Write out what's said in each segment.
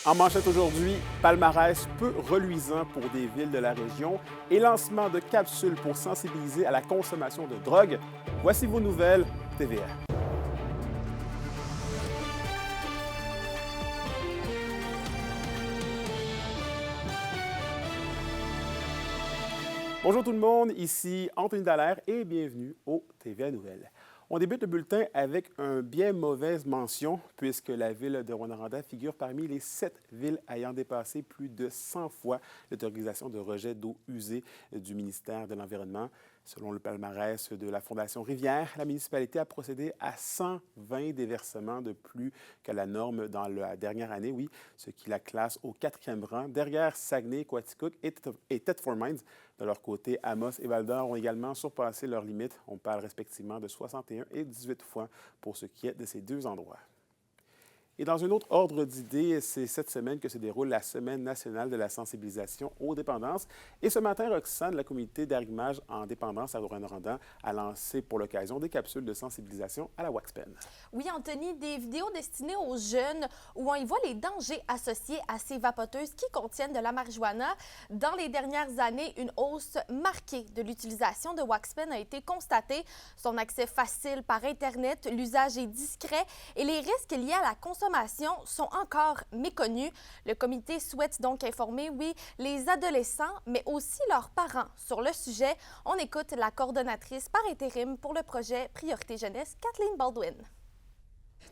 En manchette aujourd'hui, palmarès peu reluisant pour des villes de la région et lancement de capsules pour sensibiliser à la consommation de drogue. Voici vos nouvelles TVA. Bonjour tout le monde, ici Anthony Dallaire et bienvenue au TVA Nouvelles. On débute le bulletin avec une bien mauvaise mention puisque la ville de Rouyn-Noranda figure parmi les 7 villes ayant dépassé plus de 100 fois l'autorisation de rejet d'eau usée du ministère de l'Environnement. Selon le palmarès de la Fondation Rivière, la municipalité a procédé à 120 déversements de plus que la norme dans la dernière année, oui, ce qui la classe au 4e rang, derrière Saguenay, Quaticook et Thetford Mines. De leur côté, Amos et Val-d'Or ont également surpassé leurs limites. On parle respectivement de 61 et 18 fois pour ce qui est de ces deux endroits. Et dans un autre ordre d'idées, c'est cette semaine que se déroule la Semaine nationale de la sensibilisation aux dépendances. Et ce matin, Roxane, la communauté d'arrimage en dépendance à Rouyn-Noranda, a lancé pour l'occasion des capsules de sensibilisation à la Waxpen. Oui, Anthony, des vidéos destinées aux jeunes où on y voit les dangers associés à ces vapoteuses qui contiennent de la marijuana. Dans les dernières années, une hausse marquée de l'utilisation de Waxpen a été constatée. Son accès facile par Internet, l'usage est discret et les risques liés à la consommation sont encore méconnus. Le comité souhaite donc informer, oui, les adolescents, mais aussi leurs parents sur le sujet. On écoute la coordonnatrice par intérim pour le projet Priorité Jeunesse, Kathleen Baldwin.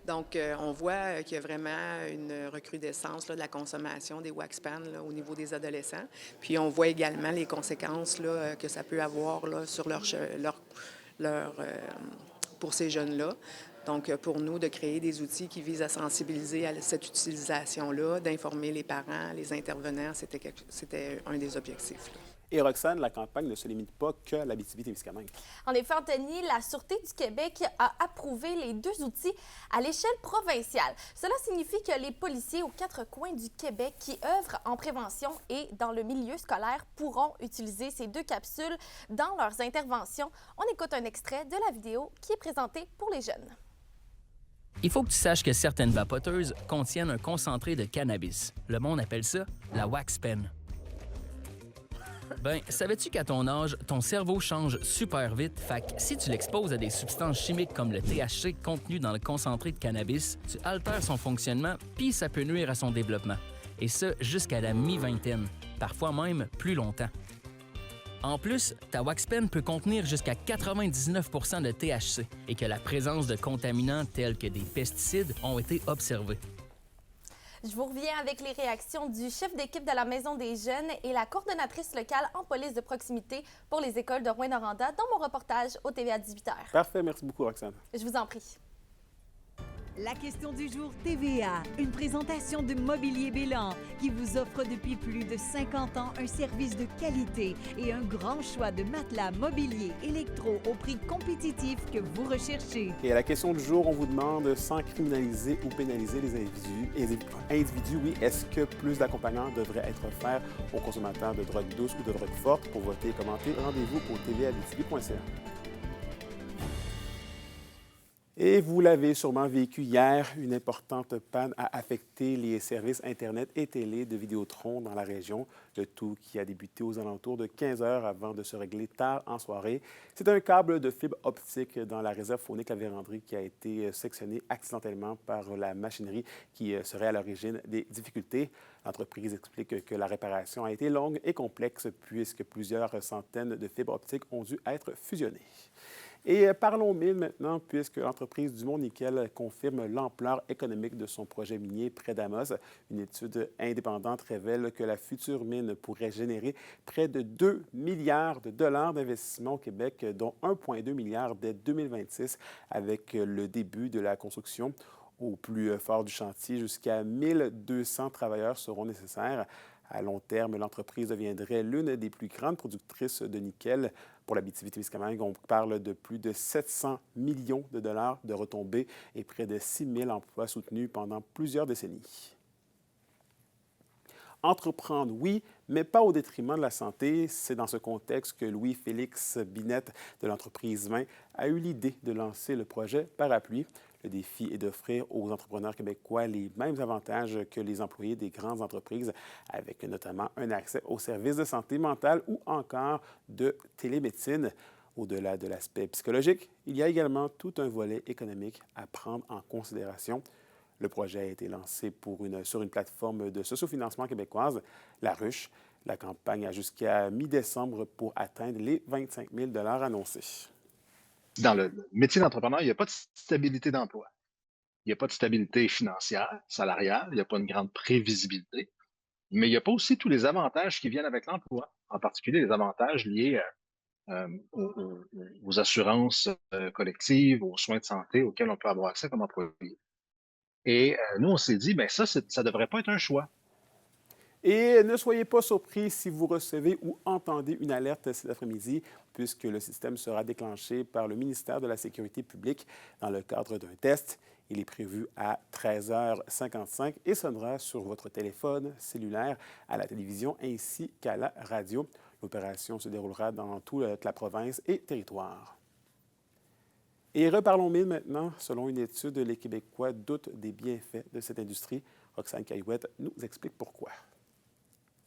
Donc, on voit qu'il y a vraiment une recrudescence là, de la consommation des Waxpan au niveau des adolescents. Puis, on voit également les conséquences là, que ça peut avoir là, sur pour ces jeunes-là. Donc, pour nous, de créer des outils qui visent à sensibiliser à cette utilisation-là, d'informer les parents, les intervenants, c'était un des objectifs. Là. Et Roxane, la campagne ne se limite pas que à l'Abitibi-Témiscamingue. En effet, Anthony, la Sûreté du Québec a approuvé les 2 outils à l'échelle provinciale. Cela signifie que les policiers aux 4 coins du Québec qui œuvrent en prévention et dans le milieu scolaire pourront utiliser ces 2 capsules dans leurs interventions. On écoute un extrait de la vidéo qui est présentée pour les jeunes. Il faut que tu saches que certaines vapoteuses contiennent un concentré de cannabis. Le monde appelle ça la Waxpen. Ben, savais-tu qu'à ton âge, ton cerveau change super vite? Fait que si tu l'exposes à des substances chimiques comme le THC contenu dans le concentré de cannabis, tu altères son fonctionnement, puis ça peut nuire à son développement. Et ça, jusqu'à la mi-vingtaine, parfois même plus longtemps. En plus, ta Waxpen peut contenir jusqu'à 99 % de THC et que la présence de contaminants tels que des pesticides ont été observés. Je vous reviens avec les réactions du chef d'équipe de la Maison des Jeunes et la coordonnatrice locale en police de proximité pour les écoles de Rouyn-Noranda dans mon reportage au TVA 18h. Parfait, merci beaucoup, Roxane. Je vous en prie. La question du jour TVA, une présentation de Mobilier Bélan qui vous offre depuis plus de 50 ans un service de qualité et un grand choix de matelas, mobilier, électro au prix compétitif que vous recherchez. Et à la question du jour, on vous demande sans criminaliser ou pénaliser les individus, oui, est-ce que plus d'accompagnement devrait être offert aux consommateurs de drogue douce ou de drogue forte? Pour voter et commenter, rendez-vous au tvaabitibi.ca. Et vous l'avez sûrement vécu hier, une importante panne a affecté les services Internet et télé de Vidéotron dans la région, le tout qui a débuté aux alentours de 15 heures avant de se régler tard en soirée. C'est un câble de fibre optique dans la réserve faunique La Vérandrie qui a été sectionné accidentellement par la machinerie qui serait à l'origine des difficultés. L'entreprise explique que la réparation a été longue et complexe puisque plusieurs centaines de fibres optiques ont dû être fusionnées. Et parlons mine maintenant, puisque l'entreprise Dumont Nickel confirme l'ampleur économique de son projet minier près d'Amos. Une étude indépendante révèle que la future mine pourrait générer près de 2 milliards de dollars d'investissement au Québec, dont 1,2 milliard dès 2026, avec le début de la construction. Au plus fort du chantier, jusqu'à 1200 travailleurs seront nécessaires. À long terme, l'entreprise deviendrait l'une des plus grandes productrices de nickel. Pour l'Abitibi-Témiscamingue, on parle de plus de 700 millions de dollars de retombées et près de 6 000 emplois soutenus pendant plusieurs décennies. Entreprendre, oui, mais pas au détriment de la santé. C'est dans ce contexte que Louis-Félix Binette de l'entreprise Main a eu l'idée de lancer le projet Parapluie. Le défi est d'offrir aux entrepreneurs québécois les mêmes avantages que les employés des grandes entreprises, avec notamment un accès aux services de santé mentale ou encore de télémédecine. Au-delà de l'aspect psychologique, il y a également tout un volet économique à prendre en considération. Le projet a été lancé sur une plateforme de sociofinancement québécoise, La Ruche. La campagne a jusqu'à mi-décembre pour atteindre les 25 000 annoncés. Dans le métier d'entrepreneur, il n'y a pas de stabilité d'emploi. Il n'y a pas de stabilité financière, salariale, il n'y a pas une grande prévisibilité, mais il n'y a pas aussi tous les avantages qui viennent avec l'emploi, en particulier les avantages liés aux assurances collectives, aux soins de santé auxquels on peut avoir accès comme employé. Et nous, on s'est dit, bien ça ne devrait pas être un choix. Et ne soyez pas surpris si vous recevez ou entendez une alerte cet après-midi, puisque le système sera déclenché par le ministère de la Sécurité publique dans le cadre d'un test. Il est prévu à 13h55 et sonnera sur votre téléphone cellulaire, à la télévision ainsi qu'à la radio. L'opération se déroulera dans toute la province et territoire. Et reparlons mine maintenant. Selon une étude, les Québécois doutent des bienfaits de cette industrie. Roxane Caillouette nous explique pourquoi.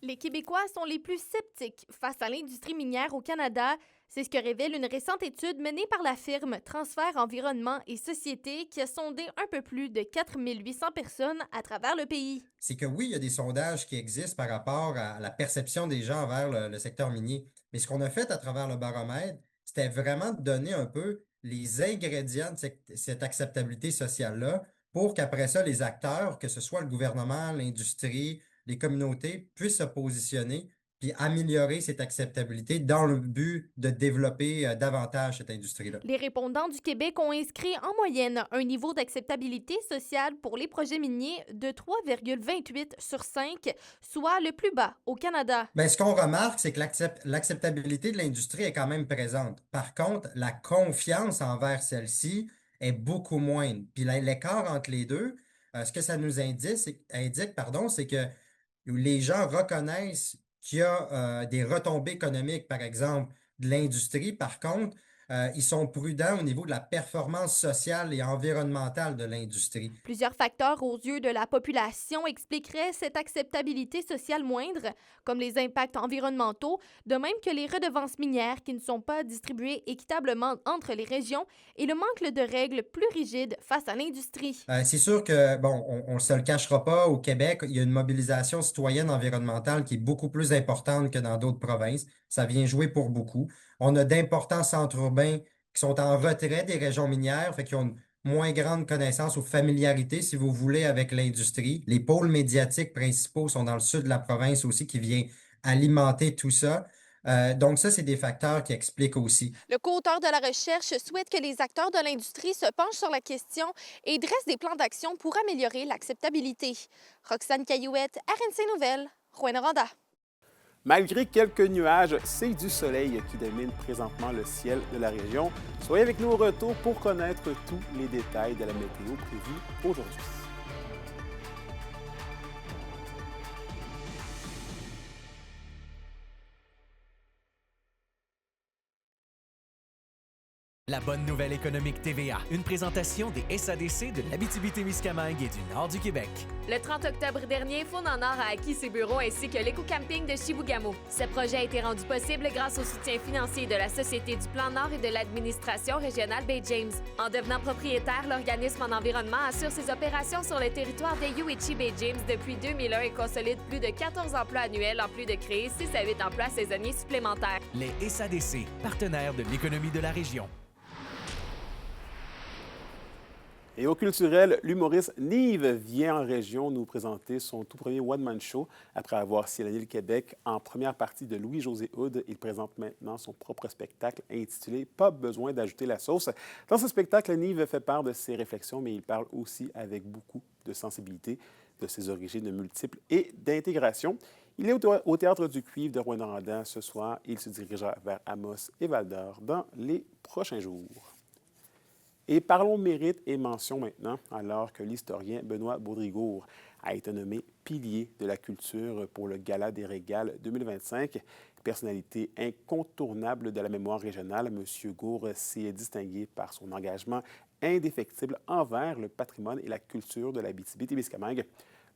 Les Québécois sont les plus sceptiques face à l'industrie minière au Canada. C'est ce que révèle une récente étude menée par la firme Transfert Environnement et Société qui a sondé un peu plus de 4 800 personnes à travers le pays. C'est que oui, il y a des sondages qui existent par rapport à la perception des gens envers le secteur minier. Mais ce qu'on a fait à travers le baromètre, c'était vraiment de donner un peu les ingrédients de cette acceptabilité sociale-là pour qu'après ça, les acteurs, que ce soit le gouvernement, l'industrie, les communautés, puissent se positionner puis améliorer cette acceptabilité dans le but de développer davantage cette industrie-là. Les répondants du Québec ont inscrit en moyenne un niveau d'acceptabilité sociale pour les projets miniers de 3,28 sur 5, soit le plus bas au Canada. Bien, ce qu'on remarque, c'est que l'acceptabilité de l'industrie est quand même présente. Par contre, la confiance envers celle-ci est beaucoup moindre. Puis l'écart entre les deux, ce que ça nous indique, c'est que les gens reconnaissent qu'il y a des retombées économiques, par exemple, de l'industrie. Par contre, ils sont prudents au niveau de la performance sociale et environnementale de l'industrie. Plusieurs facteurs aux yeux de la population expliqueraient cette acceptabilité sociale moindre, comme les impacts environnementaux, de même que les redevances minières qui ne sont pas distribuées équitablement entre les régions et le manque de règles plus rigides face à l'industrie. C'est sûr que, bon, on ne se le cachera pas, au Québec, il y a une mobilisation citoyenne environnementale qui est beaucoup plus importante que dans d'autres provinces. Ça vient jouer pour beaucoup. On a d'importants centres urbains qui sont en retrait des régions minières, fait qu'ils ont une moins grande connaissance ou familiarité, si vous voulez, avec l'industrie. Les pôles médiatiques principaux sont dans le sud de la province aussi, qui vient alimenter tout ça. Donc ça, c'est des facteurs qui expliquent aussi. Le co-auteur de la recherche souhaite que les acteurs de l'industrie se penchent sur la question et dressent des plans d'action pour améliorer l'acceptabilité. Roxane Caillouette, RNC Nouvelles, Rouyn-Noranda. Malgré quelques nuages, c'est du soleil qui domine présentement le ciel de la région. Soyez avec nous au retour pour connaître tous les détails de la météo prévue aujourd'hui. La bonne nouvelle économique TVA, une présentation des SADC de l'Abitibi-Témiscamingue et du nord du Québec. Le 30 octobre dernier, Faune en Or a acquis ses bureaux ainsi que l'éco-camping de Chibougamau. Ce projet a été rendu possible grâce au soutien financier de la Société du Plan Nord et de l'administration régionale Bay-James. En devenant propriétaire, l'organisme en environnement assure ses opérations sur le territoire des Yoichi Bay-James depuis 2001 et consolide plus de 14 emplois annuels en plus de créer 6 à 8 emplois saisonniers supplémentaires. Les SADC, partenaires de l'économie de la région. Et au culturel, l'humoriste Nive vient en région nous présenter son tout premier one-man show. Après avoir sillonné le Québec en première partie de Louis-José Hood, il présente maintenant son propre spectacle intitulé « Pas besoin d'ajouter la sauce ». Dans ce spectacle, Nive fait part de ses réflexions, mais il parle aussi avec beaucoup de sensibilité de ses origines multiples et d'intégration. Il est au Théâtre du Cuivre de Rouyn-Noranda ce soir. Il se dirigera vers Amos et Val-d'Or dans les prochains jours. Et parlons mérite et mention maintenant, alors que l'historien Benoît Baudrigourt a été nommé pilier de la culture pour le Gala des Régales 2025. personnalité incontournable de la mémoire régionale, M. Gourde s'est distingué par son engagement indéfectible envers le patrimoine et la culture de l'Abitibi-Témiscamingue.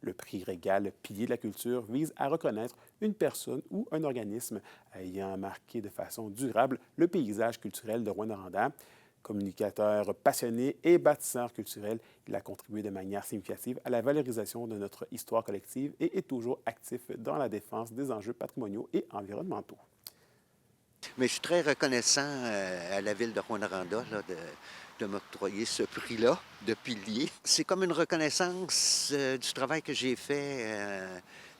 Le prix Régal Pilier de la culture vise à reconnaître une personne ou un organisme ayant marqué de façon durable le paysage culturel de Rouyn-Noranda. Communicateur passionné et bâtisseur culturel, il a contribué de manière significative à la valorisation de notre histoire collective et est toujours actif dans la défense des enjeux patrimoniaux et environnementaux. Mais je suis très reconnaissant à la ville de Rouyn-Noranda de m'octroyer ce prix-là de pilier. C'est comme une reconnaissance du travail que j'ai fait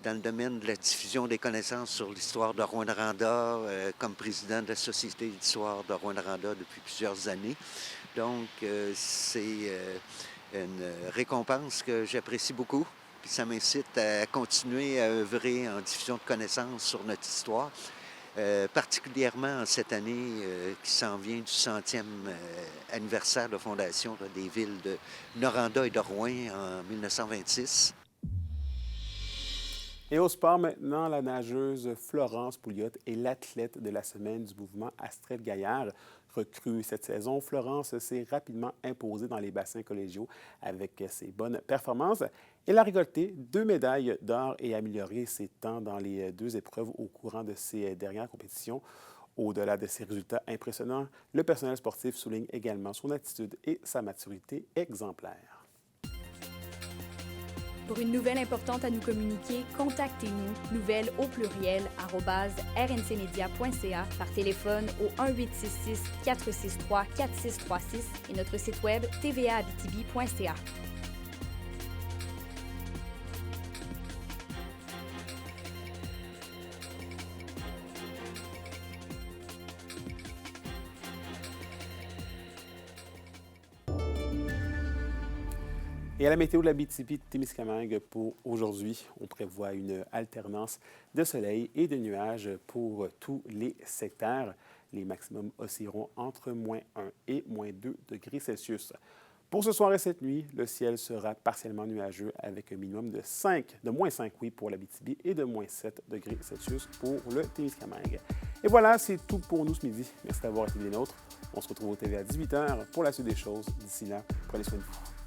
dans le domaine de la diffusion des connaissances sur l'histoire de Rouyn-Noranda comme président de la Société d'histoire de Rouyn-Noranda depuis plusieurs années. Donc, c'est une récompense que j'apprécie beaucoup. Puis ça m'incite à continuer à œuvrer en diffusion de connaissances sur notre histoire. Particulièrement en cette année qui s'en vient du 100e anniversaire de fondation des villes de Noranda et de Rouyn en 1926. Et au sport maintenant, la nageuse Florence Pouliot est l'athlète de la semaine du mouvement Astrid Gaillard. Recrue cette saison, Florence s'est rapidement imposée dans les bassins collégiaux avec ses bonnes performances. Elle a récolté 2 médailles d'or et amélioré ses temps dans les 2 épreuves au courant de ses dernières compétitions. Au-delà de ces résultats impressionnants, le personnel sportif souligne également son attitude et sa maturité exemplaire. Pour une nouvelle importante à nous communiquer, contactez-nous, nouvelles au pluriel @rncmedia.ca, par téléphone au 1-866-463-4636 et notre site web tvaabitibi.ca. Et à la météo de l'Abitibi-Témiscamingue pour aujourd'hui, on prévoit une alternance de soleil et de nuages pour tous les secteurs. Les maximums oscilleront entre -1 et -2 degrés Celsius. Pour ce soir et cette nuit, le ciel sera partiellement nuageux avec un minimum de -5 pour l'Abitibi et de -7 degrés Celsius pour le Témiscamingue. Et voilà, c'est tout pour nous ce midi. Merci d'avoir été des nôtres. On se retrouve au TV à 18h pour la suite des choses. D'ici là, prenez soin de vous.